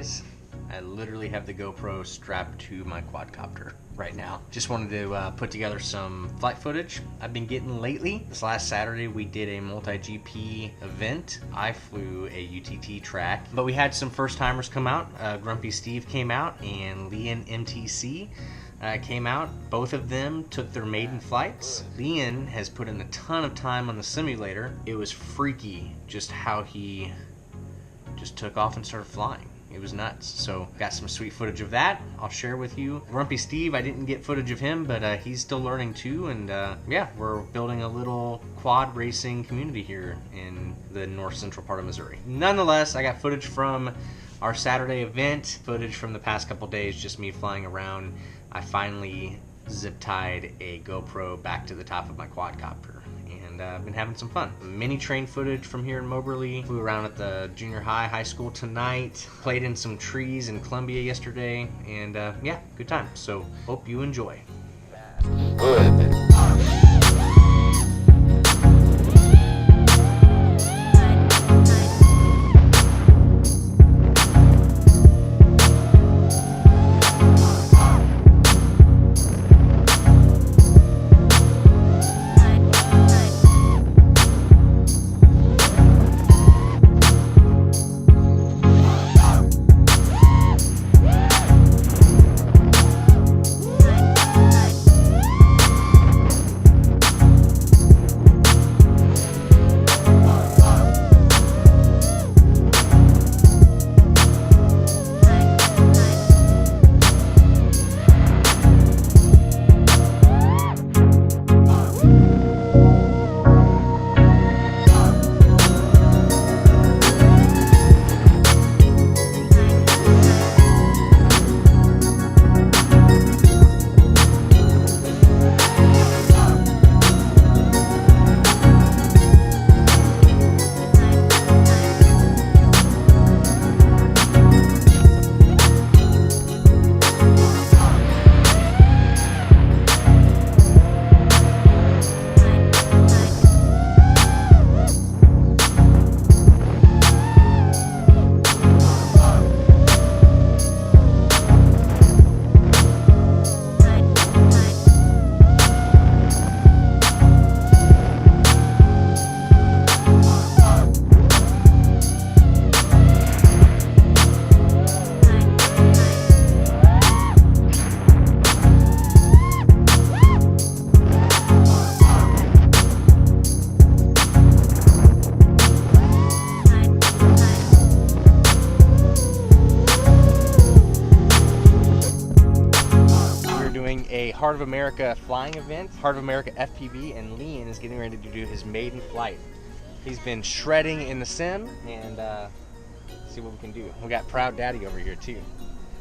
guys, I literally have the GoPro strapped to my quadcopter right now. Just wanted to put together some flight footage I've been getting lately. This last Saturday we did a multi-GP event. I flew a UTT track, but we had some first timers come out. Grumpy Steve came out and LehanMTC came out. Both of them took their maiden flights. Lehan has put in a ton of time on the simulator. It was freaky just how he just took off and started flying. It was nuts. So got some sweet footage of that I'll share with you. Grumpy Steve, I didn't get footage of him, but he's still learning too. And yeah, we're building a little quad racing community here in the north central part of Missouri. Nonetheless, I got footage from our Saturday event, footage from the past couple days, just me flying around. I finally zip tied a GoPro back to the top of my quadcopter, and I've been having some fun. Mini train footage from here in Moberly. Flew around at the junior high school tonight. Played in some trees in Columbia yesterday, and yeah, good time. So hope you enjoy. Good. A Heart of America flying event, Heart of America FPV, and Lehan is getting ready to do his maiden flight. He's been shredding in the sim, and see what we can do. We got Proud Daddy over here too.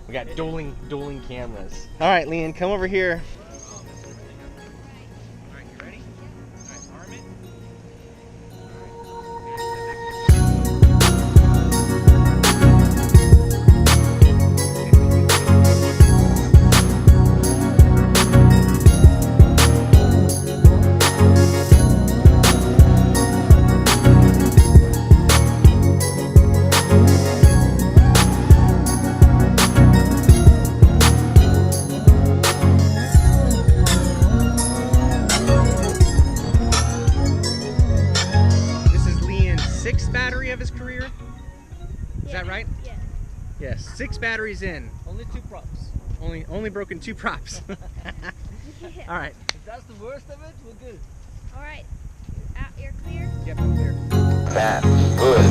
We got dueling cameras. All right, Lehan, come over here. All right, you ready? All right, arm it. Battery of his career? Is that right? Yeah. Yes, 6 batteries in. Only 2 props. Only broken 2 props. Yeah. All right. If that's the worst of it, we're good. All right. You're clear? Yep, I'm clear. That's good.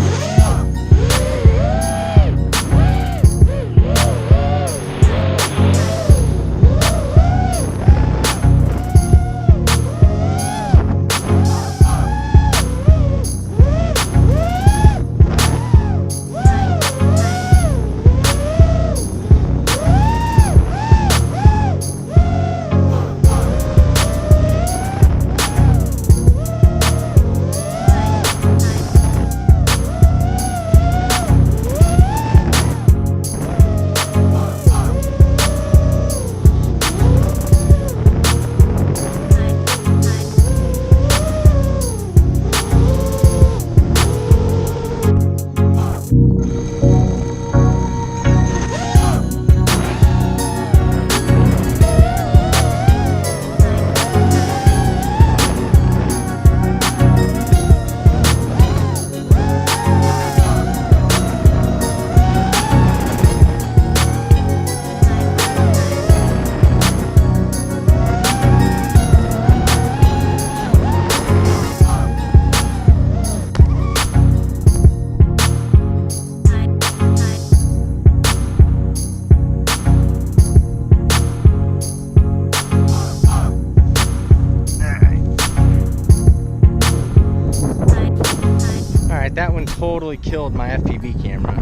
that one totally killed my FPV camera.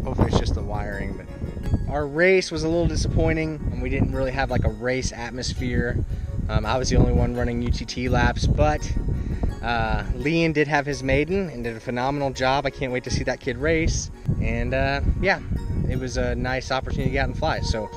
Hopefully it's just the wiring, but our race was a little disappointing, and we didn't really have like a race atmosphere. I was the only one running UTT laps, but Lehan did have his maiden and did a phenomenal job. I can't wait to see that kid race. And yeah, it was a nice opportunity to get out and fly. So.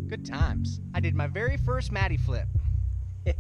Good times. I did my very first Matty flip. Yeah.